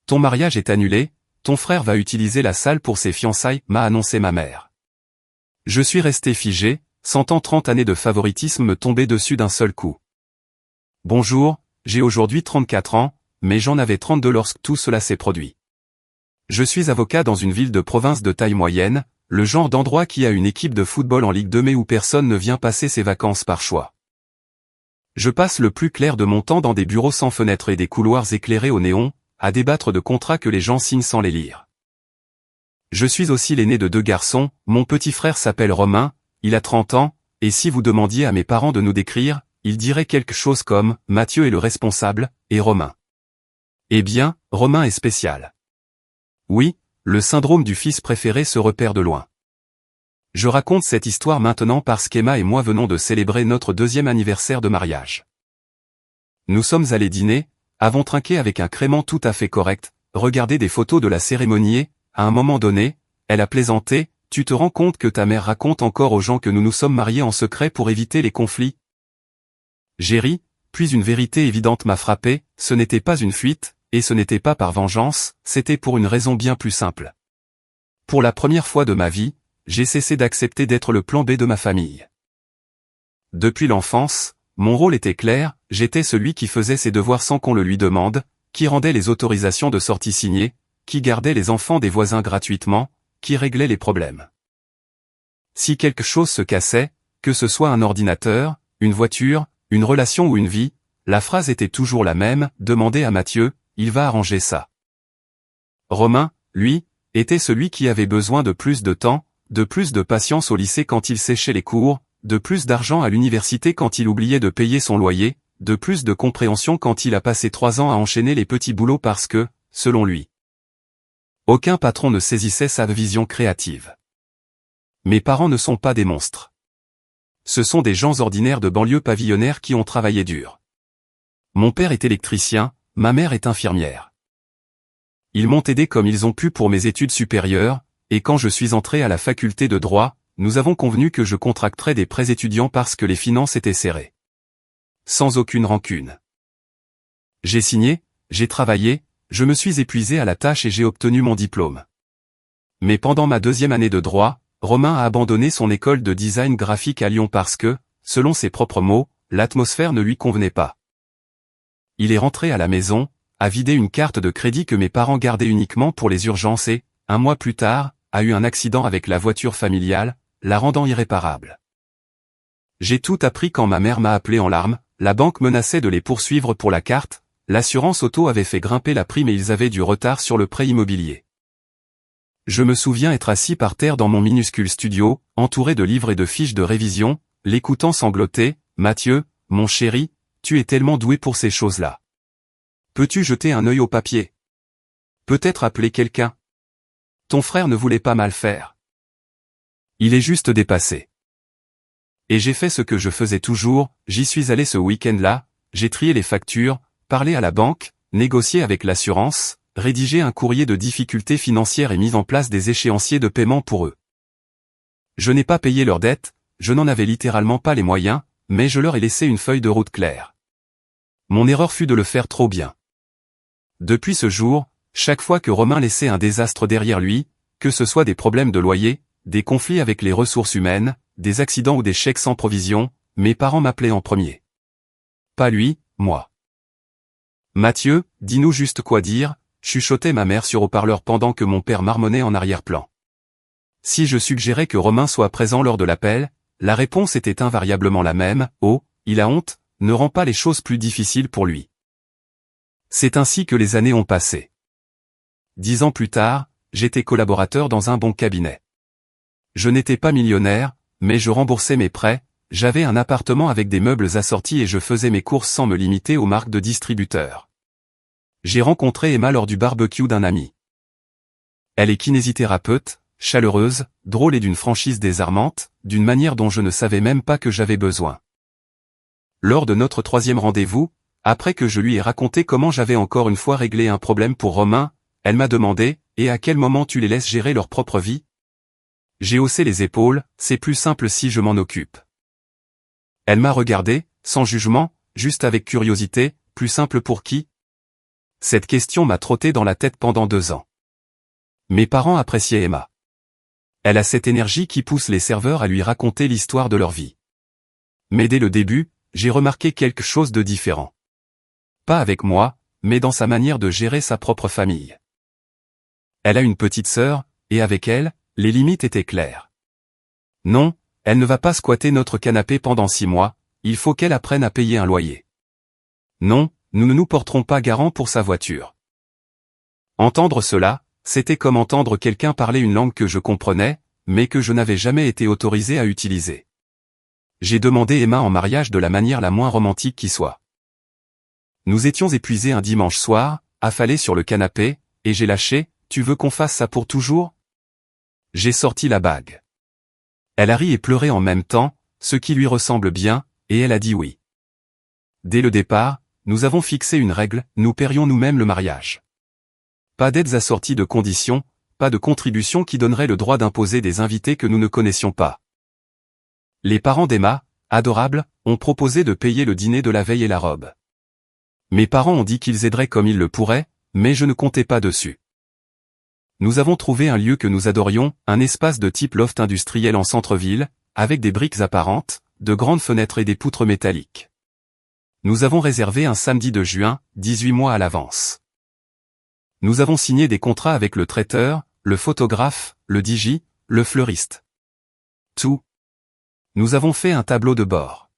ton mariage est annulé, ton frère va utiliser la salle pour ses fiançailles, m'a annoncé ma mère. Je suis resté figé, sentant 30 années de favoritisme me tomber dessus d'un seul coup. Bonjour, j'ai aujourd'hui 34 ans, mais j'en avais 32 lorsque tout cela s'est produit. Je suis avocat dans une ville de province de taille moyenne, le genre d'endroit qui a une équipe de football en Ligue 2 mais où personne ne vient passer ses vacances par choix. Je passe le plus clair de mon temps dans des bureaux sans fenêtres et des couloirs éclairés au néon, à débattre de contrats que les gens signent sans les lire. Je suis aussi l'aîné de 2 garçons, mon petit frère s'appelle Romain, il a 30 ans, et si vous demandiez à mes parents de nous décrire, ils diraient quelque chose comme « Mathieu est le responsable, et Romain ». Eh bien, Romain est spécial. Oui, le syndrome du fils préféré se repère de loin. Je raconte cette histoire maintenant parce qu'Emma et moi venons de célébrer notre 2e anniversaire de mariage. Nous sommes allés dîner, avons trinqué avec un crément tout à fait correct, regardé des photos de la cérémonie et, à un moment donné, elle a plaisanté, tu te rends compte que ta mère raconte encore aux gens que nous nous sommes mariés en secret pour éviter les conflits? J'ai ri, puis une vérité évidente m'a frappé, ce n'était pas une fuite, et ce n'était pas par vengeance, c'était pour une raison bien plus simple. Pour la première fois de ma vie, j'ai cessé d'accepter d'être le plan B de ma famille. Depuis l'enfance, mon rôle était clair, j'étais celui qui faisait ses devoirs sans qu'on le lui demande, qui rendait les autorisations de sortie signées, qui gardait les enfants des voisins gratuitement, qui réglait les problèmes. Si quelque chose se cassait, que ce soit un ordinateur, une voiture, une relation ou une vie, la phrase était toujours la même, demandez à Mathieu, il va arranger ça. Romain, lui, était celui qui avait besoin de plus de temps, de plus de patience au lycée quand il séchait les cours, de plus d'argent à l'université quand il oubliait de payer son loyer, de plus de compréhension quand il a passé 3 ans à enchaîner les petits boulots parce que, selon lui, aucun patron ne saisissait sa vision créative. Mes parents ne sont pas des monstres. Ce sont des gens ordinaires de banlieue pavillonnaire qui ont travaillé dur. Mon père est électricien, ma mère est infirmière. Ils m'ont aidé comme ils ont pu pour mes études supérieures, et quand je suis entré à la faculté de droit, nous avons convenu que je contracterais des prêts étudiants parce que les finances étaient serrées. Sans aucune rancune. J'ai signé, j'ai travaillé, je me suis épuisé à la tâche et j'ai obtenu mon diplôme. Mais pendant ma 2e année de droit, Romain a abandonné son école de design graphique à Lyon parce que, selon ses propres mots, l'atmosphère ne lui convenait pas. Il est rentré à la maison, a vidé une carte de crédit que mes parents gardaient uniquement pour les urgences et, 1 mois plus tard, a eu un accident avec la voiture familiale, la rendant irréparable. J'ai tout appris quand ma mère m'a appelé en larmes, la banque menaçait de les poursuivre pour la carte, l'assurance auto avait fait grimper la prime et ils avaient du retard sur le prêt immobilier. Je me souviens être assis par terre dans mon minuscule studio, entouré de livres et de fiches de révision, l'écoutant sangloter, « Mathieu, mon chéri, tu es tellement doué pour ces choses-là. Peux-tu jeter un œil au papier? Peut-être appeler quelqu'un? Ton frère ne voulait pas mal faire. Il est juste dépassé. » Et j'ai fait ce que je faisais toujours, j'y suis allé ce week-end-là, j'ai trié les factures, parlé à la banque, négocié avec l'assurance, rédigé un courrier de difficultés financières et mis en place des échéanciers de paiement pour eux. Je n'ai pas payé leurs dettes, je n'en avais littéralement pas les moyens, mais je leur ai laissé une feuille de route claire. Mon erreur fut de le faire trop bien. Depuis ce jour, chaque fois que Romain laissait un désastre derrière lui, que ce soit des problèmes de loyer, des conflits avec les ressources humaines, des accidents ou des chèques sans provision, mes parents m'appelaient en premier. Pas lui, moi. Mathieu, dis-nous juste quoi dire, chuchotait ma mère sur haut-parleur pendant que mon père marmonnait en arrière-plan. Si je suggérais que Romain soit présent lors de l'appel, la réponse était invariablement la même, oh, il a honte, ne rend pas les choses plus difficiles pour lui. C'est ainsi que les années ont passé. 10 ans plus tard, j'étais collaborateur dans un bon cabinet. Je n'étais pas millionnaire, mais je remboursais mes prêts, j'avais un appartement avec des meubles assortis et je faisais mes courses sans me limiter aux marques de distributeurs. J'ai rencontré Emma lors du barbecue d'un ami. Elle est kinésithérapeute, chaleureuse, drôle et d'une franchise désarmante, d'une manière dont je ne savais même pas que j'avais besoin. Lors de notre 3e rendez-vous, après que je lui ai raconté comment j'avais encore une fois réglé un problème pour Romain, elle m'a demandé, et à quel moment tu les laisses gérer leur propre vie? J'ai haussé les épaules, c'est plus simple si je m'en occupe. Elle m'a regardé, sans jugement, juste avec curiosité, plus simple pour qui? Cette question m'a trotté dans la tête pendant 2 ans. Mes parents appréciaient Emma. Elle a cette énergie qui pousse les serveurs à lui raconter l'histoire de leur vie. Mais dès le début, j'ai remarqué quelque chose de différent. Pas avec moi, mais dans sa manière de gérer sa propre famille. Elle a une petite sœur, et avec elle, les limites étaient claires. Non, elle ne va pas squatter notre canapé pendant 6 mois, il faut qu'elle apprenne à payer un loyer. Non, nous ne nous porterons pas garant pour sa voiture. Entendre cela, c'était comme entendre quelqu'un parler une langue que je comprenais, mais que je n'avais jamais été autorisé à utiliser. J'ai demandé Emma en mariage de la manière la moins romantique qui soit. Nous étions épuisés un dimanche soir, affalés sur le canapé, et j'ai lâché, « Tu veux qu'on fasse ça pour toujours ?» J'ai sorti la bague. Elle a ri et pleuré en même temps, ce qui lui ressemble bien, et elle a dit oui. Dès le départ, nous avons fixé une règle, nous paierions nous-mêmes le mariage. Pas d'aides assorties de conditions, pas de contributions qui donneraient le droit d'imposer des invités que nous ne connaissions pas. Les parents d'Emma, adorables, ont proposé de payer le dîner de la veille et la robe. Mes parents ont dit qu'ils aideraient comme ils le pourraient, mais je ne comptais pas dessus. Nous avons trouvé un lieu que nous adorions, un espace de type loft industriel en centre-ville, avec des briques apparentes, de grandes fenêtres et des poutres métalliques. Nous avons réservé un samedi de juin, 18 mois à l'avance. Nous avons signé des contrats avec le traiteur, le photographe, le DJ, le fleuriste. Tout. Nous avons fait un tableau de bord.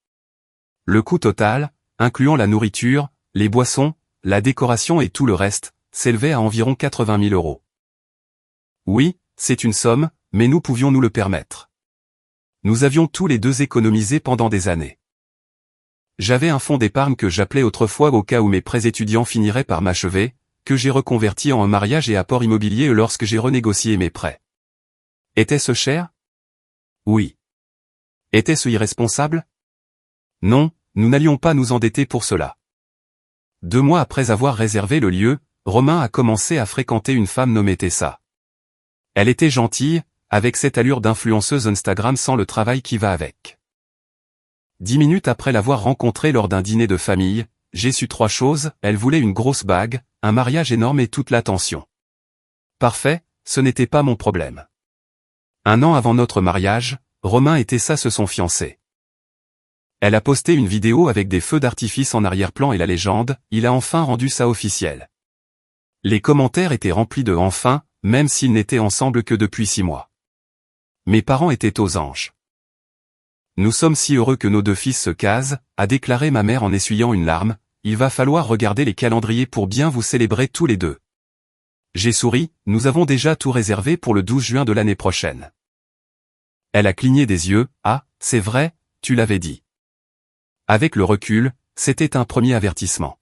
Le coût total, incluant la nourriture, les boissons, la décoration et tout le reste, s'élevait à environ 80 000 €. Oui, c'est une somme, mais nous pouvions nous le permettre. Nous avions tous les deux économisé pendant des années. J'avais un fonds d'épargne que j'appelais autrefois au cas où mes prêts étudiants finiraient par m'achever, que j'ai reconverti en un mariage et apport immobilier lorsque j'ai renégocié mes prêts. Était-ce cher? Oui. Était-ce irresponsable? Non, nous n'allions pas nous endetter pour cela. 2 mois après avoir réservé le lieu, Romain a commencé à fréquenter une femme nommée Tessa. Elle était gentille, avec cette allure d'influenceuse Instagram sans le travail qui va avec. 10 minutes après l'avoir rencontrée lors d'un dîner de famille, j'ai su 3 choses, elle voulait une grosse bague, un mariage énorme et toute l'attention. Parfait, ce n'était pas mon problème. 1 an avant notre mariage, Romain et Tessa se sont fiancés. Elle a posté une vidéo avec des feux d'artifice en arrière-plan et la légende, il a enfin rendu ça officiel. Les commentaires étaient remplis de enfin, même s'ils n'étaient ensemble que depuis 6 mois. Mes parents étaient aux anges. Nous sommes si heureux que nos 2 fils se casent, a déclaré ma mère en essuyant une larme, il va falloir regarder les calendriers pour bien vous célébrer tous les 2. J'ai souri, nous avons déjà tout réservé pour le 12 juin de l'année prochaine. Elle a cligné des yeux, ah, c'est vrai, tu l'avais dit. Avec le recul, c'était un premier avertissement.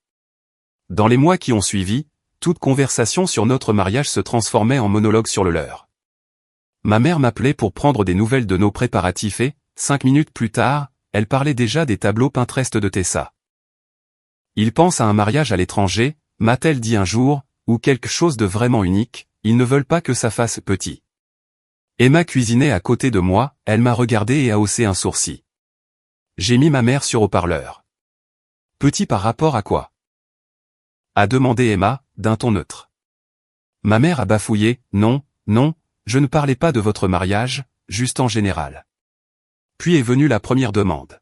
Dans les mois qui ont suivi, toute conversation sur notre mariage se transformait en monologue sur le leur. Ma mère m'appelait pour prendre des nouvelles de nos préparatifs et, 5 minutes plus tard, elle parlait déjà des tableaux Pinterest de Tessa. Ils pensent à un mariage à l'étranger, m'a-t-elle dit un jour, ou quelque chose de vraiment unique, ils ne veulent pas que ça fasse petit. Emma cuisinait à côté de moi, elle m'a regardé et a haussé un sourcil. J'ai mis ma mère sur haut-parleur. Petit par rapport à quoi? A demandé Emma, d'un ton neutre. Ma mère a bafouillé, non, non, je ne parlais pas de votre mariage, juste en général. Puis est venue la première demande.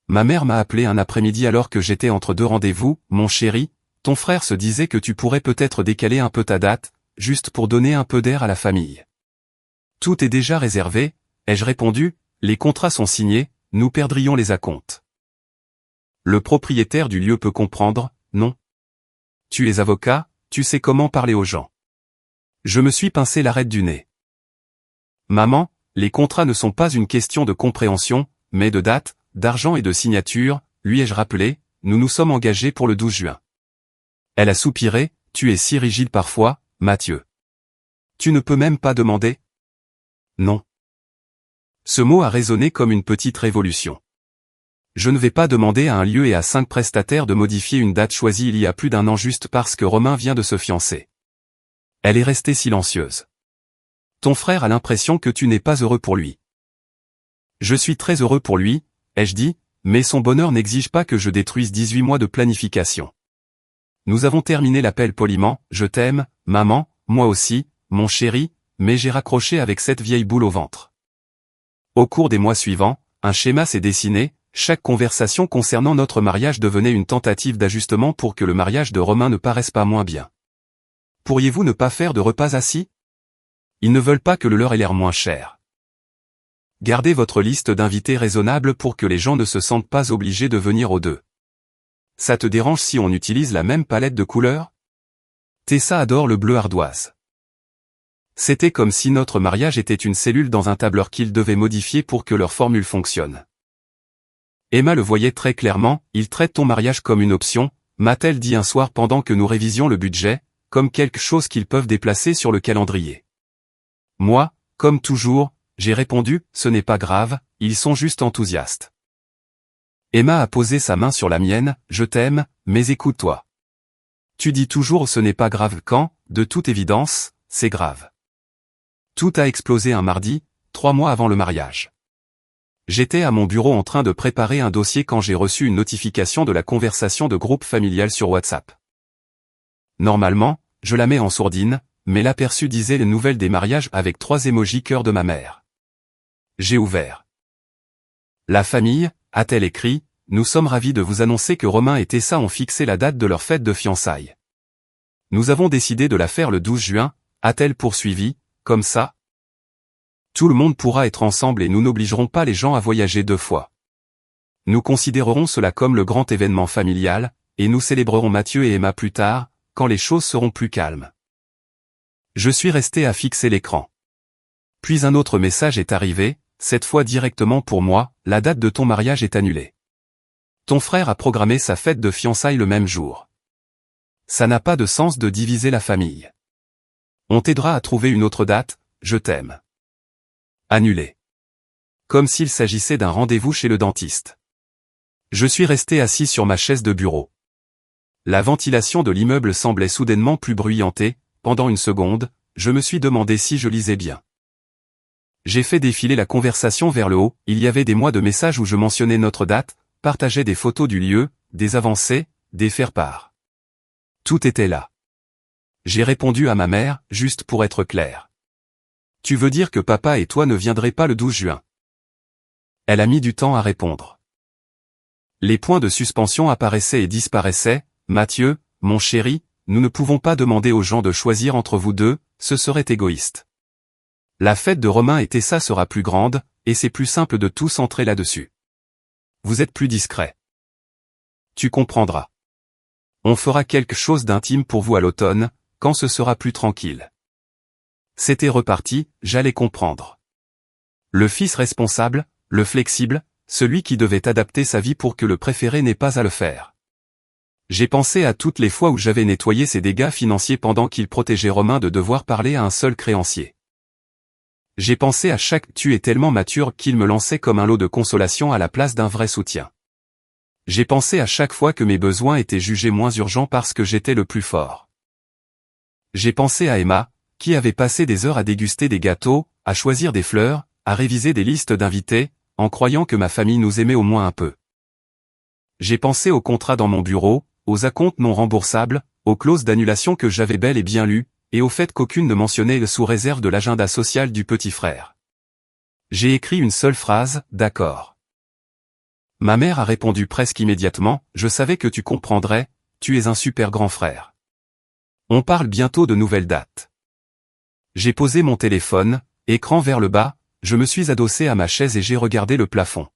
Ma mère m'a appelé un après-midi alors que j'étais entre 2 rendez-vous, mon chéri, ton frère se disait que tu pourrais peut-être décaler un peu ta date, juste pour donner un peu d'air à la famille. Tout est déjà réservé, ai-je répondu, les contrats sont signés, nous perdrions les acomptes. Le propriétaire du lieu peut comprendre, non? Tu es avocat, tu sais comment parler aux gens. Je me suis pincé l'arête du nez. Maman, les contrats ne sont pas une question de compréhension, mais de date, d'argent et de signature, lui ai-je rappelé, nous nous sommes engagés pour le 12 juin. Elle a soupiré, tu es si rigide parfois, Mathieu. Tu ne peux même pas demander? Non. Ce mot a résonné comme une petite révolution. Je ne vais pas demander à un lieu et à 5 prestataires de modifier une date choisie il y a plus d'1 an juste parce que Romain vient de se fiancer. Elle est restée silencieuse. Ton frère a l'impression que tu n'es pas heureux pour lui. Je suis très heureux pour lui, ai-je dit, mais son bonheur n'exige pas que je détruise 18 mois de planification. Nous avons terminé l'appel poliment, je t'aime, maman, moi aussi, mon chéri, mais j'ai raccroché avec cette vieille boule au ventre. Au cours des mois suivants, un schéma s'est dessiné, chaque conversation concernant notre mariage devenait une tentative d'ajustement pour que le mariage de Romain ne paraisse pas moins bien. Pourriez-vous ne pas faire de repas assis? Ils ne veulent pas que le leur ait l'air moins cher. Gardez votre liste d'invités raisonnable pour que les gens ne se sentent pas obligés de venir aux deux. Ça te dérange si on utilise la même palette de couleurs? Tessa adore le bleu ardoise. C'était comme si notre mariage était une cellule dans un tableur qu'ils devaient modifier pour que leur formule fonctionne. Emma le voyait très clairement, il traite ton mariage comme une option, m'a-t-elle dit un soir pendant que nous révisions le budget, comme quelque chose qu'ils peuvent déplacer sur le calendrier. Moi, comme toujours, j'ai répondu, ce n'est pas grave, ils sont juste enthousiastes. Emma a posé sa main sur la mienne, je t'aime, mais écoute-toi. Tu dis toujours ce n'est pas grave quand, de toute évidence, c'est grave. Tout a explosé un mardi, 3 mois avant le mariage. J'étais à mon bureau en train de préparer un dossier quand j'ai reçu une notification de la conversation de groupe familial sur WhatsApp. Normalement, je la mets en sourdine, mais l'aperçu disait les nouvelles des mariages avec 3 émojis cœur de ma mère. J'ai ouvert. La famille, a-t-elle écrit, nous sommes ravis de vous annoncer que Romain et Tessa ont fixé la date de leur fête de fiançailles. Nous avons décidé de la faire le 12 juin, a-t-elle poursuivi, comme ça. Tout le monde pourra être ensemble et nous n'obligerons pas les gens à voyager 2 fois. Nous considérerons cela comme le grand événement familial, et nous célébrerons Mathieu et Emma plus tard, quand les choses seront plus calmes. Je suis resté à fixer l'écran. Puis un autre message est arrivé, cette fois directement pour moi, la date de ton mariage est annulée. Ton frère a programmé sa fête de fiançailles le même jour. Ça n'a pas de sens de diviser la famille. On t'aidera à trouver une autre date, je t'aime. Annulé. Comme s'il s'agissait d'un rendez-vous chez le dentiste. Je suis resté assis sur ma chaise de bureau. La ventilation de l'immeuble semblait soudainement plus bruyante et, pendant une seconde, je me suis demandé si je lisais bien. J'ai fait défiler la conversation vers le haut, il y avait des mois de messages où je mentionnais notre date, partageais des photos du lieu, des avancées, des faire-part. Tout était là. J'ai répondu à ma mère, juste pour être clair. Tu veux dire que papa et toi ne viendrez pas le 12 juin? Elle a mis du temps à répondre. Les points de suspension apparaissaient et disparaissaient, Mathieu, mon chéri, nous ne pouvons pas demander aux gens de choisir entre vous deux, ce serait égoïste. La fête de Romain et Tessa sera plus grande, et c'est plus simple de tout centrer là-dessus. Vous êtes plus discret. Tu comprendras. On fera quelque chose d'intime pour vous à l'automne, quand ce sera plus tranquille. C'était reparti, j'allais comprendre. Le fils responsable, le flexible, celui qui devait adapter sa vie pour que le préféré n'ait pas à le faire. J'ai pensé à toutes les fois où j'avais nettoyé ses dégâts financiers pendant qu'il protégeait Romain de devoir parler à un seul créancier. J'ai pensé à chaque « tu es tellement mature » qu'il me lançait comme un lot de consolation à la place d'un vrai soutien. J'ai pensé à chaque fois que mes besoins étaient jugés moins urgents parce que j'étais le plus fort. J'ai pensé à Emma, qui avait passé des heures à déguster des gâteaux, à choisir des fleurs, à réviser des listes d'invités, en croyant que ma famille nous aimait au moins un peu. J'ai pensé aux contrats dans mon bureau, aux acomptes non remboursables, aux clauses d'annulation que j'avais bel et bien lues, et au fait qu'aucune ne mentionnait sous réserve de l'agenda social du petit frère. J'ai écrit une seule phrase, d'accord. Ma mère a répondu presque immédiatement, je savais que tu comprendrais, tu es un super grand frère. On parle bientôt de nouvelles dates. J'ai posé mon téléphone, écran vers le bas, je me suis adossé à ma chaise et j'ai regardé le plafond.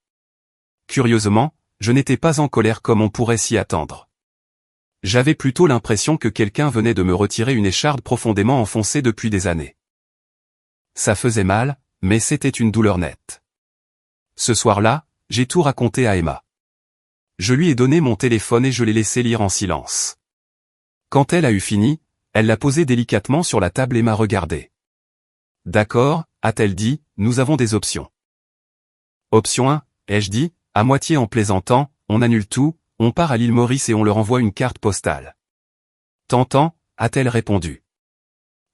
Curieusement, je n'étais pas en colère comme on pourrait s'y attendre. J'avais plutôt l'impression que quelqu'un venait de me retirer une écharde profondément enfoncée depuis des années. Ça faisait mal, mais c'était une douleur nette. Ce soir-là, j'ai tout raconté à Emma. Je lui ai donné mon téléphone et je l'ai laissé lire en silence. Quand elle a eu fini, elle l'a posé délicatement sur la table et m'a regardé. D'accord, a-t-elle dit, nous avons des options. Option 1, ai-je dit, à moitié en plaisantant, on annule tout, on part à l'île Maurice et on leur envoie une carte postale. Tentant, a-t-elle répondu.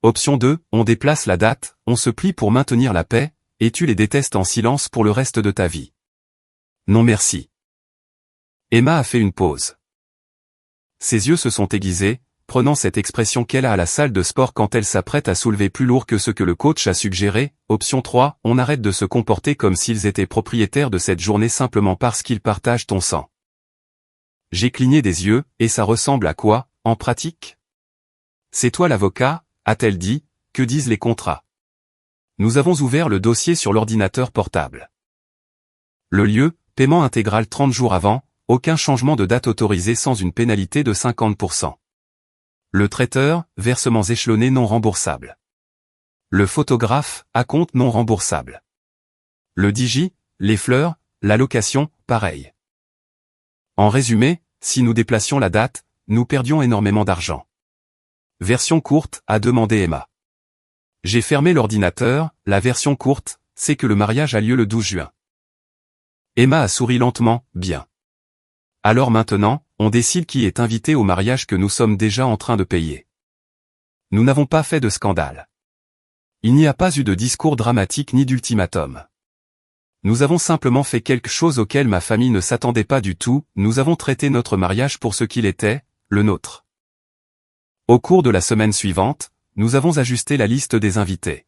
Option 2, on déplace la date, on se plie pour maintenir la paix, et tu les détestes en silence pour le reste de ta vie. Non merci. Emma a fait une pause. ses yeux se sont aiguisés, prenant cette expression qu'elle a à la salle de sport quand elle s'apprête à soulever plus lourd que ce que le coach a suggéré. Option 3, on arrête de se comporter comme s'ils étaient propriétaires de cette journée simplement parce qu'ils partagent ton sang. J'ai cligné des yeux, et ça ressemble à quoi, en pratique? C'est toi l'avocat, a-t-elle dit, que disent les contrats? Nous avons ouvert le dossier sur l'ordinateur portable. Le lieu, paiement intégral 30 jours avant, aucun changement de date autorisé sans une pénalité de 50%. Le traiteur, versements échelonnés non remboursables. Le photographe, acompte non remboursable. Le digi, les fleurs, la location, pareil. En résumé, si nous déplacions la date, nous perdions énormément d'argent. Version courte, a demandé Emma. J'ai fermé l'ordinateur, la version courte, c'est que le mariage a lieu le 12 juin. Emma a souri lentement, bien. Alors maintenant, on décide qui est invité au mariage que nous sommes déjà en train de payer. Nous n'avons pas fait de scandale. Il n'y a pas eu de discours dramatique ni d'ultimatum. Nous avons simplement fait quelque chose auquel ma famille ne s'attendait pas du tout, nous avons traité notre mariage pour ce qu'il était, le nôtre. Au cours de la semaine suivante, nous avons ajusté la liste des invités.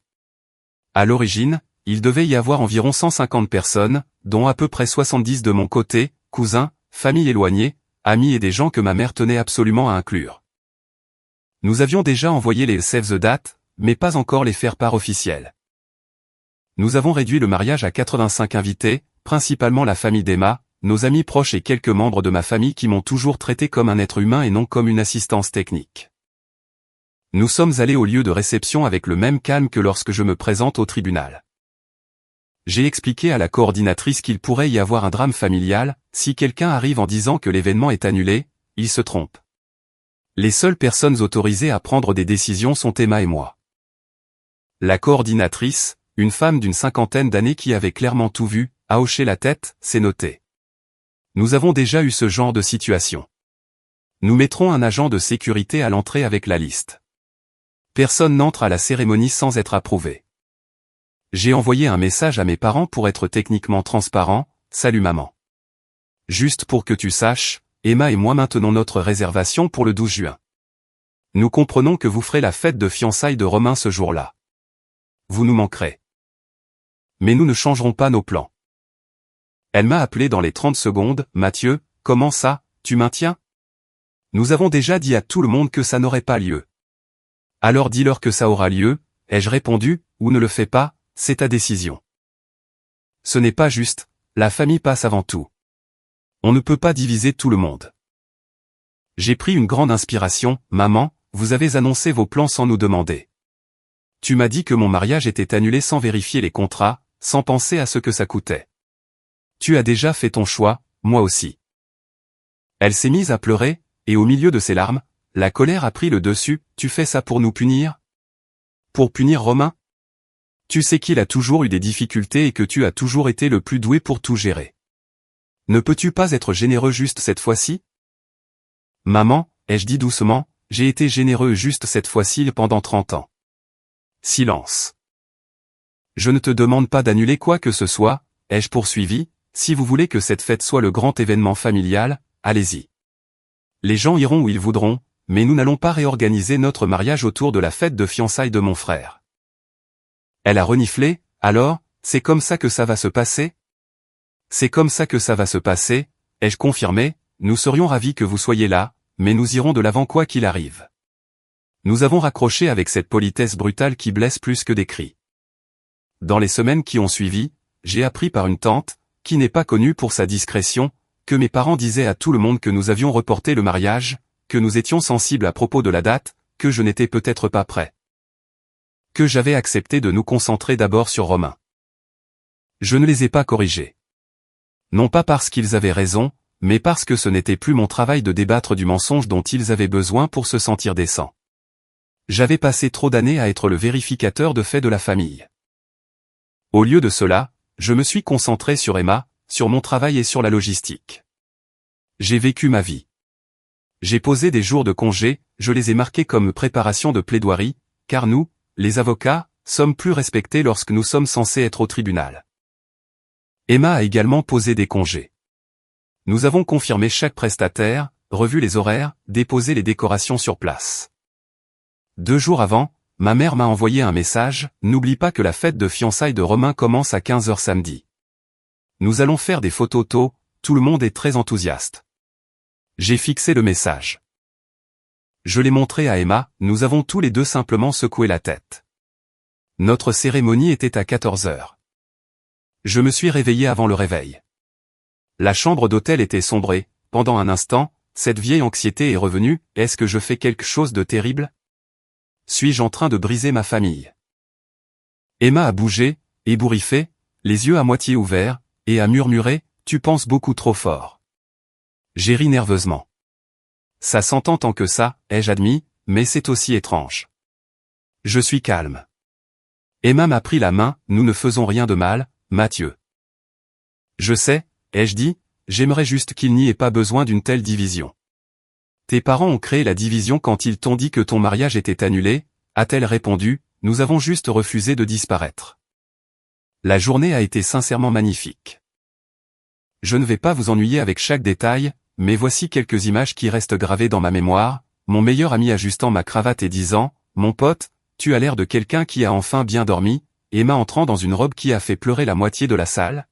À l'origine, il devait y avoir environ 150 personnes, dont à peu près 70 de mon côté, cousins, famille éloignée, amis et des gens que ma mère tenait absolument à inclure. Nous avions déjà envoyé les save the date, mais pas encore les faire-part officiels. Nous avons réduit le mariage à 85 invités, principalement la famille d'Emma, nos amis proches et quelques membres de ma famille qui m'ont toujours traité comme un être humain et non comme une assistance technique. Nous sommes allés au lieu de réception avec le même calme que lorsque je me présente au tribunal. J'ai expliqué à la coordinatrice qu'il pourrait y avoir un drame familial, si quelqu'un arrive en disant que l'événement est annulé, il se trompe. Les seules personnes autorisées à prendre des décisions sont Emma et moi. La coordinatrice, une femme d'une cinquantaine d'années qui avait clairement tout vu, a hoché la tête, c'est noté. Nous avons déjà eu ce genre de situation. Nous mettrons un agent de sécurité à l'entrée avec la liste. Personne n'entre à la cérémonie sans être approuvé. J'ai envoyé un message à mes parents pour être techniquement transparent, salut maman. Juste pour que tu saches, Emma et moi maintenons notre réservation pour le 12 juin. Nous comprenons que vous ferez la fête de fiançailles de Romain ce jour-là. Vous nous manquerez. Mais nous ne changerons pas nos plans. Elle m'a appelé dans les 30 secondes, Mathieu, comment ça, tu maintiens? Nous avons déjà dit à tout le monde que ça n'aurait pas lieu. Alors dis-leur que ça aura lieu, ai-je répondu, ou ne le fais pas, c'est ta décision. Ce n'est pas juste, la famille passe avant tout. On ne peut pas diviser tout le monde. J'ai pris une grande inspiration, maman, vous avez annoncé vos plans sans nous demander. Tu m'as dit que mon mariage était annulé sans vérifier les contrats, sans penser à ce que ça coûtait. Tu as déjà fait ton choix, moi aussi. Elle s'est mise à pleurer, et au milieu de ses larmes, la colère a pris le dessus, tu fais ça pour nous punir? Pour punir Romain? Tu sais qu'il a toujours eu des difficultés et que tu as toujours été le plus doué pour tout gérer. Ne peux-tu pas être généreux juste cette fois-ci? Maman, ai-je dit doucement, j'ai été généreux juste cette fois-ci pendant 30 ans. Silence. Je ne te demande pas d'annuler quoi que ce soit, ai-je poursuivi, si vous voulez que cette fête soit le grand événement familial, allez-y. Les gens iront où ils voudront, mais nous n'allons pas réorganiser notre mariage autour de la fête de fiançailles de mon frère. Elle a reniflé, alors, c'est comme ça que ça va se passer? C'est comme ça que ça va se passer, ai-je confirmé, nous serions ravis que vous soyez là, mais nous irons de l'avant quoi qu'il arrive. Nous avons raccroché avec cette politesse brutale qui blesse plus que des cris. Dans les semaines qui ont suivi, j'ai appris par une tante, qui n'est pas connue pour sa discrétion, que mes parents disaient à tout le monde que nous avions reporté le mariage, que nous étions sensibles à propos de la date, que je n'étais peut-être pas prêt. Que j'avais accepté de nous concentrer d'abord sur Romain. Je ne les ai pas corrigés. Non pas parce qu'ils avaient raison, mais parce que ce n'était plus mon travail de débattre du mensonge dont ils avaient besoin pour se sentir décents. J'avais passé trop d'années à être le vérificateur de faits de la famille. Au lieu de cela, je me suis concentré sur Emma, sur mon travail et sur la logistique. J'ai vécu ma vie. J'ai posé des jours de congé, je les ai marqués comme préparation de plaidoirie, car nous, les avocats, sommes plus respectés lorsque nous sommes censés être au tribunal. Emma a également posé des congés. Nous avons confirmé chaque prestataire, revu les horaires, déposé les décorations sur place. 2 jours avant, ma mère m'a envoyé un message, n'oublie pas que la fête de fiançailles de Romain commence à 15 h samedi. Nous allons faire des photos tôt, tout le monde est très enthousiaste. J'ai fixé le message. Je l'ai montré à Emma, nous avons tous les deux simplement secoué la tête. Notre cérémonie était à 14 h. Je me suis réveillé avant le réveil. La chambre d'hôtel était sombrée, pendant un instant, cette vieille anxiété est revenue, est-ce que je fais quelque chose de terrible ? Suis-je en train de briser ma famille ? Emma a bougé, ébouriffée, les yeux à moitié ouverts, et a murmuré, tu penses beaucoup trop fort. J'ai ri nerveusement. Ça s'entend tant que ça, ai-je admis, mais c'est aussi étrange. Je suis calme. Emma m'a pris la main, nous ne faisons rien de mal, Mathieu. Je sais, ai-je dit, j'aimerais juste qu'il n'y ait pas besoin d'une telle division. Tes parents ont créé la division quand ils t'ont dit que ton mariage était annulé, a-t-elle répondu, nous avons juste refusé de disparaître. La journée a été sincèrement magnifique. Je ne vais pas vous ennuyer avec chaque détail, mais voici quelques images qui restent gravées dans ma mémoire, mon meilleur ami ajustant ma cravate et disant, mon pote, tu as l'air de quelqu'un qui a enfin bien dormi, Emma entrant dans une robe qui a fait pleurer la moitié de la salle.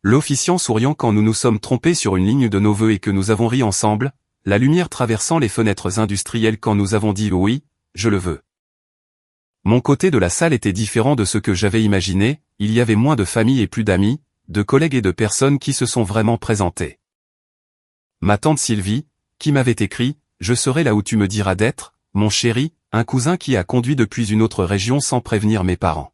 L'officiant souriant quand nous nous sommes trompés sur une ligne de nos vœux et que nous avons ri ensemble, la lumière traversant les fenêtres industrielles quand nous avons dit oui, je le veux. Mon côté de la salle était différent de ce que j'avais imaginé, il y avait moins de familles et plus d'amis, de collègues et de personnes qui se sont vraiment présentées. Ma tante Sylvie, qui m'avait écrit, je serai là où tu me diras d'être, mon chéri, un cousin qui a conduit depuis une autre région sans prévenir mes parents.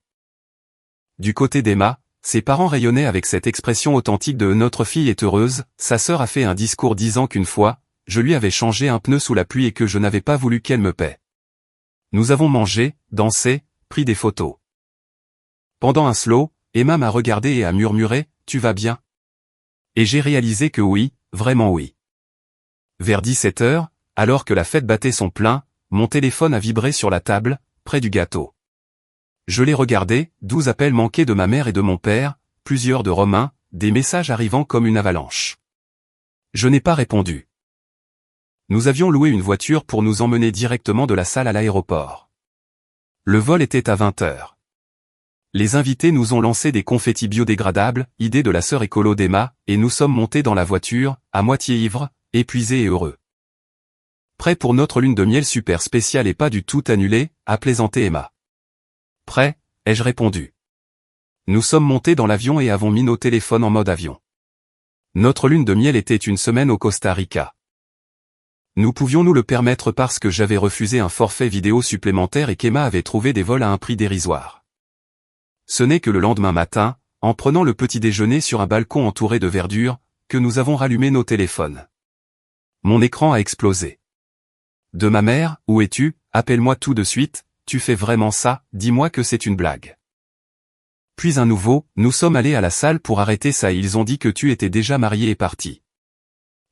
Du côté d'Emma, ses parents rayonnaient avec cette expression authentique de « notre fille est heureuse », sa sœur a fait un discours disant qu'une fois, je lui avais changé un pneu sous la pluie et que je n'avais pas voulu qu'elle me paie. Nous avons mangé, dansé, pris des photos. Pendant un slow, Emma m'a regardé et a murmuré « Tu vas bien ?» Et j'ai réalisé que oui, vraiment oui. Vers 17 h, alors que la fête battait son plein, mon téléphone a vibré sur la table, près du gâteau. Je l'ai regardé, 12 appels manqués de ma mère et de mon père, plusieurs de Romain, des messages arrivant comme une avalanche. Je n'ai pas répondu. Nous avions loué une voiture pour nous emmener directement de la salle à l'aéroport. Le vol était à 20 h. Les invités nous ont lancé des confettis biodégradables, idée de la sœur écolo d'Emma, et nous sommes montés dans la voiture, à moitié ivres, épuisés et heureux. Prêt pour notre lune de miel super spéciale et pas du tout annulée, a plaisanté Emma. Prêt, ai-je répondu. Nous sommes montés dans l'avion et avons mis nos téléphones en mode avion. Notre lune de miel était une semaine au Costa Rica. Nous pouvions nous le permettre parce que j'avais refusé un forfait vidéo supplémentaire et qu'Emma avait trouvé des vols à un prix dérisoire. Ce n'est que le lendemain matin, en prenant le petit déjeuner sur un balcon entouré de verdure, que nous avons rallumé nos téléphones. Mon écran a explosé. De ma mère, où es-tu, appelle-moi tout de suite, tu fais vraiment ça, dis-moi que c'est une blague. Puis un nouveau, nous sommes allés à la salle pour arrêter ça et ils ont dit que tu étais déjà marié et parti.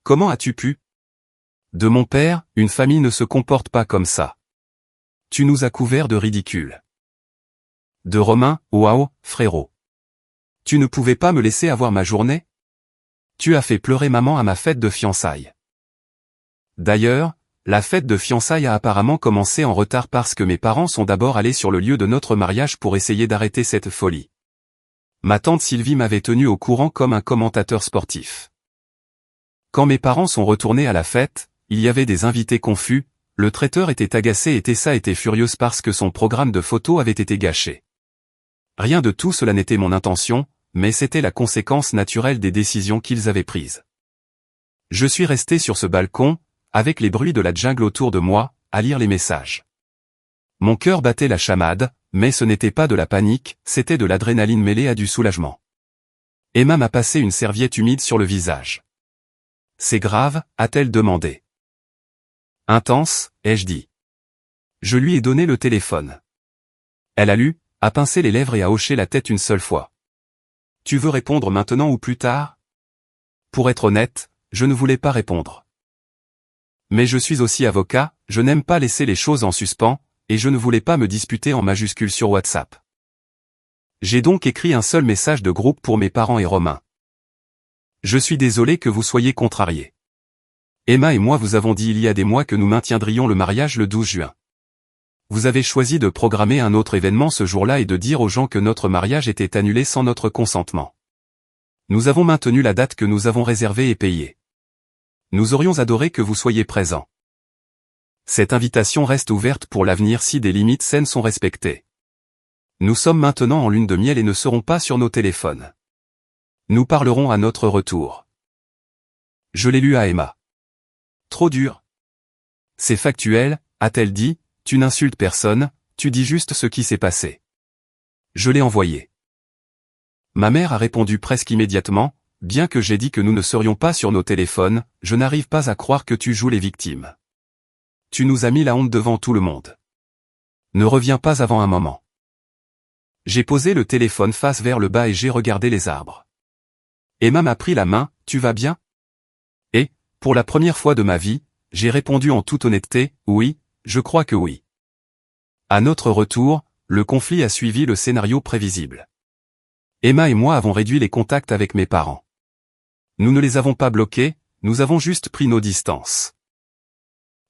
Comment as-tu pu ? De mon père, une famille ne se comporte pas comme ça. Tu nous as couverts de ridicule. De Romain, waouh, frérot. Tu ne pouvais pas me laisser avoir ma journée ? Tu as fait pleurer maman à ma fête de fiançailles. D'ailleurs, la fête de fiançailles a apparemment commencé en retard parce que mes parents sont d'abord allés sur le lieu de notre mariage pour essayer d'arrêter cette folie. Ma tante Sylvie m'avait tenu au courant comme un commentateur sportif. Quand mes parents sont retournés à la fête, il y avait des invités confus, le traiteur était agacé et Tessa était furieuse parce que son programme de photos avait été gâché. Rien de tout cela n'était mon intention, mais c'était la conséquence naturelle des décisions qu'ils avaient prises. Je suis resté sur ce balcon, avec les bruits de la jungle autour de moi, à lire les messages. Mon cœur battait la chamade, mais ce n'était pas de la panique, c'était de l'adrénaline mêlée à du soulagement. Emma m'a passé une serviette humide sur le visage. C'est grave, a-t-elle demandé. Intense, ai-je dit. Je lui ai donné le téléphone. Elle a lu, a pincé les lèvres et a hoché la tête une seule fois. Tu veux répondre maintenant ou plus tard ? Pour être honnête, je ne voulais pas répondre. Mais je suis aussi avocat, je n'aime pas laisser les choses en suspens, et je ne voulais pas me disputer en majuscules sur WhatsApp. J'ai donc écrit un seul message de groupe pour mes parents et Romain. Je suis désolé que vous soyez contrariés. Emma et moi vous avons dit il y a des mois que nous maintiendrions le mariage le 12 juin. Vous avez choisi de programmer un autre événement ce jour-là et de dire aux gens que notre mariage était annulé sans notre consentement. Nous avons maintenu la date que nous avons réservée et payée. Nous aurions adoré que vous soyez présents. Cette invitation reste ouverte pour l'avenir si des limites saines sont respectées. Nous sommes maintenant en lune de miel et ne serons pas sur nos téléphones. Nous parlerons à notre retour. Je l'ai lu à Emma. Trop dur. C'est factuel, a-t-elle dit, tu n'insultes personne, tu dis juste ce qui s'est passé. Je l'ai envoyé. Ma mère a répondu presque immédiatement, bien que j'ai dit que nous ne serions pas sur nos téléphones, je n'arrive pas à croire que tu joues les victimes. Tu nous as mis la honte devant tout le monde. Ne reviens pas avant un moment. J'ai posé le téléphone face vers le bas et j'ai regardé les arbres. Emma m'a pris la main, tu vas bien? Et, pour la première fois de ma vie, j'ai répondu en toute honnêteté, oui, je crois que oui. À notre retour, le conflit a suivi le scénario prévisible. Emma et moi avons réduit les contacts avec mes parents. Nous ne les avons pas bloqués, nous avons juste pris nos distances.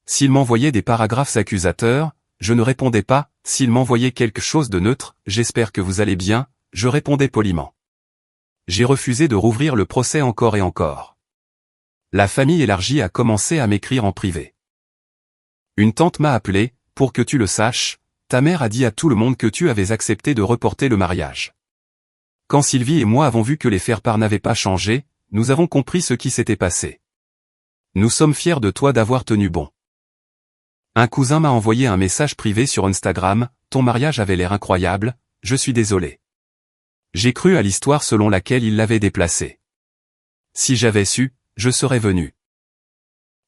S'ils m'envoyaient des paragraphes accusateurs, je ne répondais pas, s'ils m'envoyaient quelque chose de neutre, j'espère que vous allez bien, je répondais poliment. J'ai refusé de rouvrir le procès encore et encore. La famille élargie a commencé à m'écrire en privé. Une tante m'a appelé, pour que tu le saches, ta mère a dit à tout le monde que tu avais accepté de reporter le mariage. Quand Sylvie et moi avons vu que les faire-part n'avaient pas changé, nous avons compris ce qui s'était passé. Nous sommes fiers de toi d'avoir tenu bon. Un cousin m'a envoyé un message privé sur Instagram, ton mariage avait l'air incroyable, je suis désolé. J'ai cru à l'histoire selon laquelle il l'avait déplacé. Si j'avais su, je serais venu.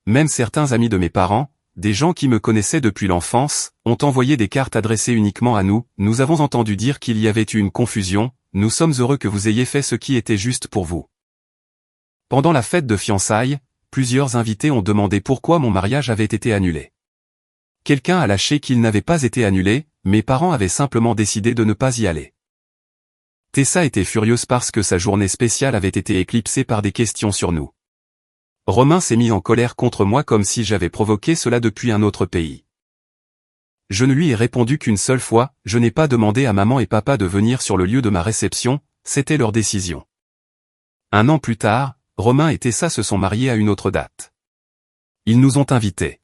Même certains amis de mes parents, des gens qui me connaissaient depuis l'enfance, ont envoyé des cartes adressées uniquement à nous, nous avons entendu dire qu'il y avait eu une confusion, nous sommes heureux que vous ayez fait ce qui était juste pour vous. Pendant la fête de fiançailles, plusieurs invités ont demandé pourquoi mon mariage avait été annulé. Quelqu'un a lâché qu'il n'avait pas été annulé, mes parents avaient simplement décidé de ne pas y aller. Tessa était furieuse parce que sa journée spéciale avait été éclipsée par des questions sur nous. Romain s'est mis en colère contre moi comme si j'avais provoqué cela depuis un autre pays. Je ne lui ai répondu qu'une seule fois, je n'ai pas demandé à maman et papa de venir sur le lieu de ma réception, c'était leur décision. Un an plus tard, Romain et Tessa se sont mariés à une autre date. Ils nous ont invités.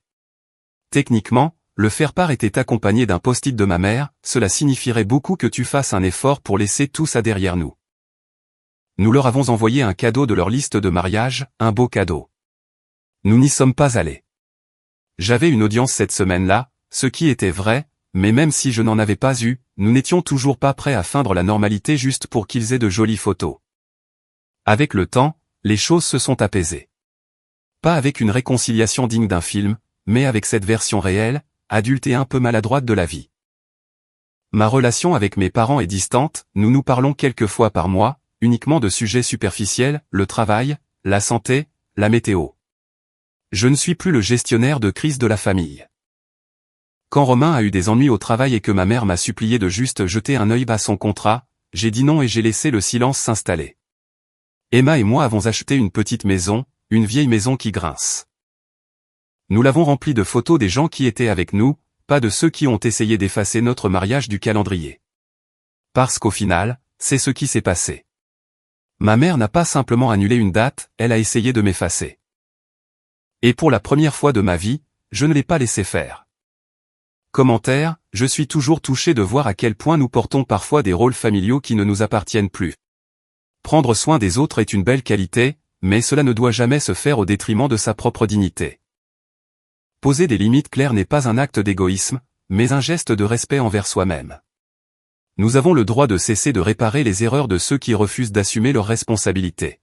Techniquement, le faire-part était accompagné d'un post-it de ma mère, cela signifierait beaucoup que tu fasses un effort pour laisser tout ça derrière nous. Nous leur avons envoyé un cadeau de leur liste de mariage, un beau cadeau. Nous n'y sommes pas allés. J'avais une audience cette semaine-là, ce qui était vrai, mais même si je n'en avais pas eu, nous n'étions toujours pas prêts à feindre la normalité juste pour qu'ils aient de jolies photos. Avec le temps, les choses se sont apaisées. Pas avec une réconciliation digne d'un film, mais avec cette version réelle, adulte et un peu maladroite de la vie. Ma relation avec mes parents est distante, nous nous parlons quelques fois par mois, uniquement de sujets superficiels, le travail, la santé, la météo. Je ne suis plus le gestionnaire de crise de la famille. Quand Romain a eu des ennuis au travail et que ma mère m'a supplié de juste jeter un œil à son contrat, j'ai dit non et j'ai laissé le silence s'installer. Emma et moi avons acheté une petite maison, une vieille maison qui grince. Nous l'avons remplie de photos des gens qui étaient avec nous, pas de ceux qui ont essayé d'effacer notre mariage du calendrier. Parce qu'au final, c'est ce qui s'est passé. Ma mère n'a pas simplement annulé une date, elle a essayé de m'effacer. Et pour la première fois de ma vie, je ne l'ai pas laissé faire. Commentaire, je suis toujours touché de voir à quel point nous portons parfois des rôles familiaux qui ne nous appartiennent plus. Prendre soin des autres est une belle qualité, mais cela ne doit jamais se faire au détriment de sa propre dignité. Poser des limites claires n'est pas un acte d'égoïsme, mais un geste de respect envers soi-même. Nous avons le droit de cesser de réparer les erreurs de ceux qui refusent d'assumer leurs responsabilités.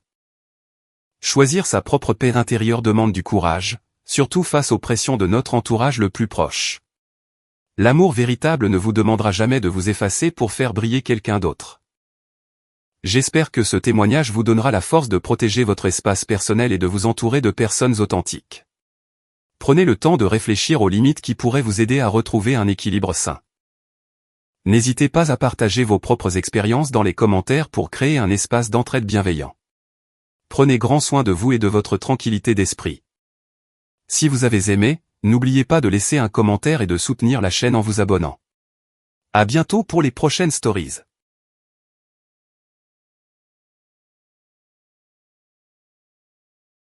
Choisir sa propre paix intérieure demande du courage, surtout face aux pressions de notre entourage le plus proche. L'amour véritable ne vous demandera jamais de vous effacer pour faire briller quelqu'un d'autre. J'espère que ce témoignage vous donnera la force de protéger votre espace personnel et de vous entourer de personnes authentiques. Prenez le temps de réfléchir aux limites qui pourraient vous aider à retrouver un équilibre sain. N'hésitez pas à partager vos propres expériences dans les commentaires pour créer un espace d'entraide bienveillant. Prenez grand soin de vous et de votre tranquillité d'esprit. Si vous avez aimé, n'oubliez pas de laisser un commentaire et de soutenir la chaîne en vous abonnant. À bientôt pour les prochaines stories.